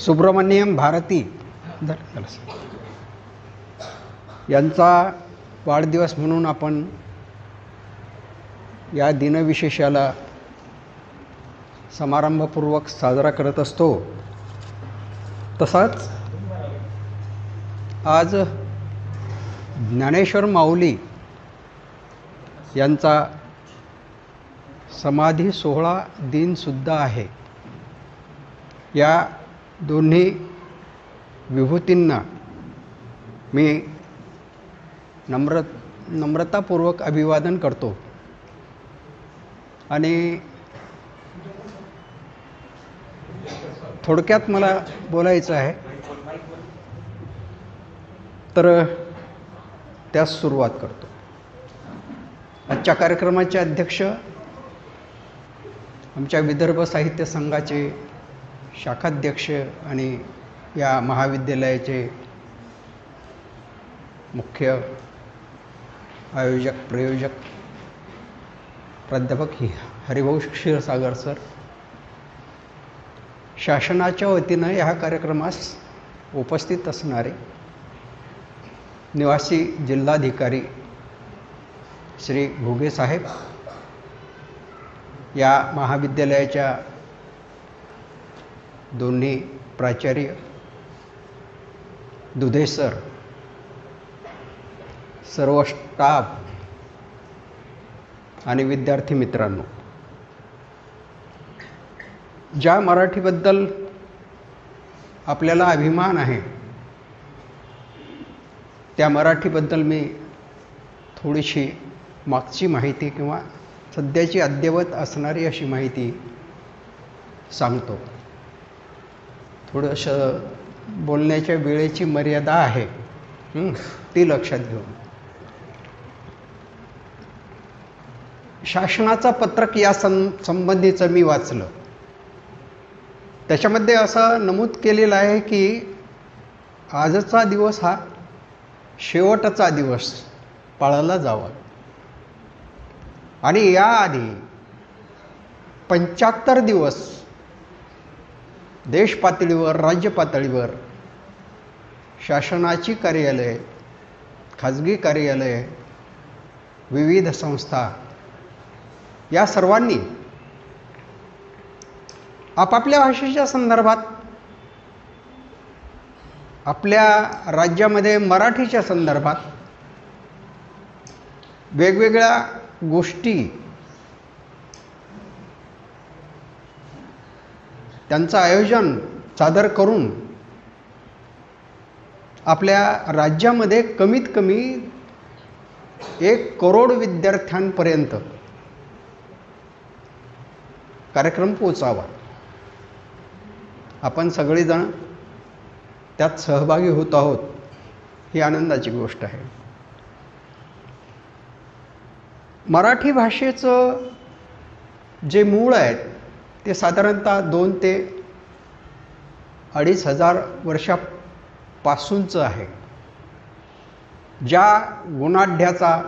सुब्रमण्यम भारती यांचा वाढदिवस म्हणून आपण या दिनविशेषाला समारंभपूर्वक साजरा करत असतो। तसाच आज ज्ञानेश्वर माऊली यांचा समाधी सोहळा दिनसुद्धा आहे। या दोन्ही विभूतींना मी नम्रतापूर्वक अभिवादन करतो आणि थोडक्यात मला बोलायचं आहे तर त्यास सुरुवात करतो। आजच्या कार्यक्रमाचे अध्यक्ष आमच्या विदर्भ साहित्य संघाचे शाखाध्यक्ष आणि या महाविद्यालयाचे मुख्य आयोजक प्रयोजक प्राध्यापक हरिभाऊ क्षीरसागर सर, शासनाच्या वतीनं ह्या कार्यक्रमास उपस्थित असणारे निवासी जिल्हाधिकारी श्री घुगे साहेब, या महाविद्यालयाच्या दोन्ही प्राचार्य दुधे सर, सर्व स्टाफ आणि विद्यार्थी मित्रांनो, ज्या मराठीबद्दल आपल्याला अभिमान आहे त्या मराठीबद्दल मी थोडीशी मागची माहिती किंवा सध्याची अद्ययावत असणारी अशी माहिती सांगतो। थोडंसं बोलण्याच्या वेळेची मर्यादा आहे, ती लक्षात घेऊन। शासनाचा पत्रक या संबंधीचं मी वाचलं। त्याच्यामध्ये असं नमूद केलेलं आहे की आजचा दिवस हा शेवटचा दिवस पाळला जावा आणि याआधी 75 दिवस देश पातळीवर, राज्य पातळीवर शासनाची कार्यालये, खाजगी कार्यालये, विविध संस्था या सर्वांनी आपापल्या भाषेच्या संदर्भात, आपल्या राज्यामध्ये मराठीच्या संदर्भात वेगवेगळ्या गोष्टी त्यांचं आयोजन सादर करून आपल्या राज्यामध्ये कमीत कमी 1 करोड विद्यार्थ्यांपर्यंत कार्यक्रम पोचावा। आपण सगळेजण त्यात सहभागी होत आहोत, ही आनंदाची गोष्ट आहे। मराठी भाषेचं जे मूळ आहे ते साधारणतः 2 ते 2,500 वर्षापासूनचं आहे। ज्या गुणाढ्याचा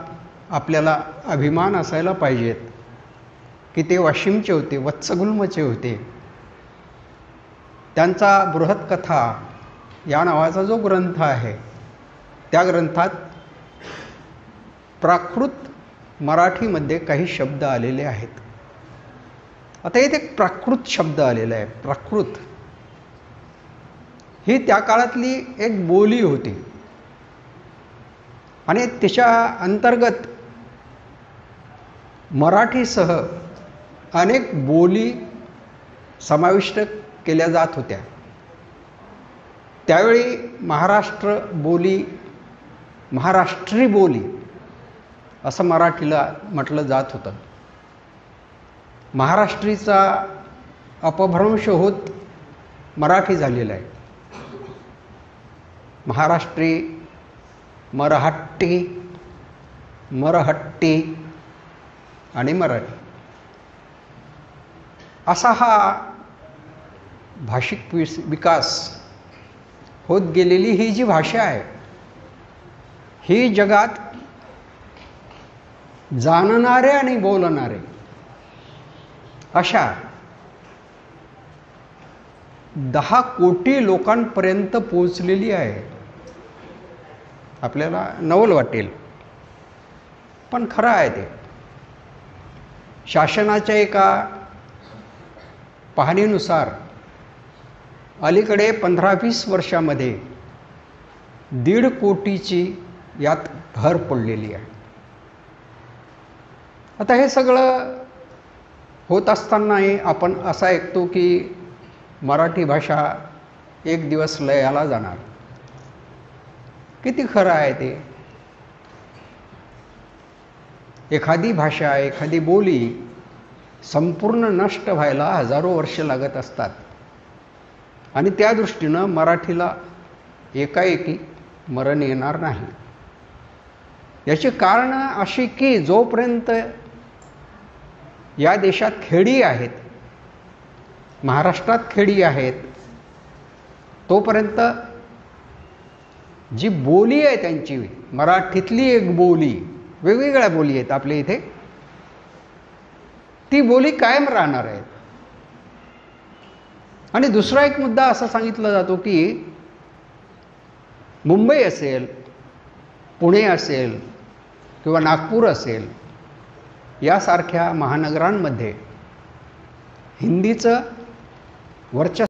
आपल्याला अभिमान असायला पाहिजेत की ते वाशिमचे होते, वत्सगुल्मचे होते, त्यांचा बृहत्कथा या नावाचा जो ग्रंथ आहे त्या ग्रंथात प्राकृत मराठीमध्ये काही शब्द आलेले आहेत। आता इथे प्राकृत शब्द आलेला आहे। प्राकृत ही त्या काळातली एक बोली होती आणि तिच्या अंतर्गत मराठीसह अनेक बोली समाविष्ट केल्या जात होत्या। त्यावेळी महाराष्ट्री बोली असं मराठीला म्हटलं जात होतं। महाराष्ट्रीचा अपभ्रंश होत मराठी झालेला आहे। महाराष्ट्री, मराहट्टी, मरहट्टी आणि मराठी असा हा भाषिक विकास होत गेलेली ही जी भाषा आहे ही जगात जाणणारे आणि बोलणारे अशा 10 कोटी लोकांपर्यंत पोहोचलेली आहे. आपल्याला नवल वाटेल, पण खरं आहे ते. शासनाच्या एका पाहणीनुसार अलीकडे 15-20 वर्षामध्ये 1.5 कोटीची यात भर पडलेली आहे. आता हे सगळं होत असतानाही आपण असं ऐकतो की मराठी भाषा एक दिवस लयाला जाणार. किती खरं आहे ते? एखादी भाषा, एखादी बोली संपूर्ण नष्ट व्हायला हजारो वर्ष लागत असतात आणि त्या दृष्टीनं मराठीला एकाएकी मरण येणार नाही. याची कारणं अशी की जोपर्यंत या देशात खेडी आहेत, महाराष्ट्रात खेडी आहेत, तोपर्यंत जी बोली आहे त्यांची, मराठीतली एक बोली, वेगवेगळ्या बोली आहेत आपल्या इथे, ती बोली कायम राहणार आहे. आणि दुसरा एक मुद्दा असा सांगितला जातो की मुंबई असेल, पुणे असेल किंवा नागपूर असेल यासारख्या महानगरांमध्ये हिंदीचं वर्चस्व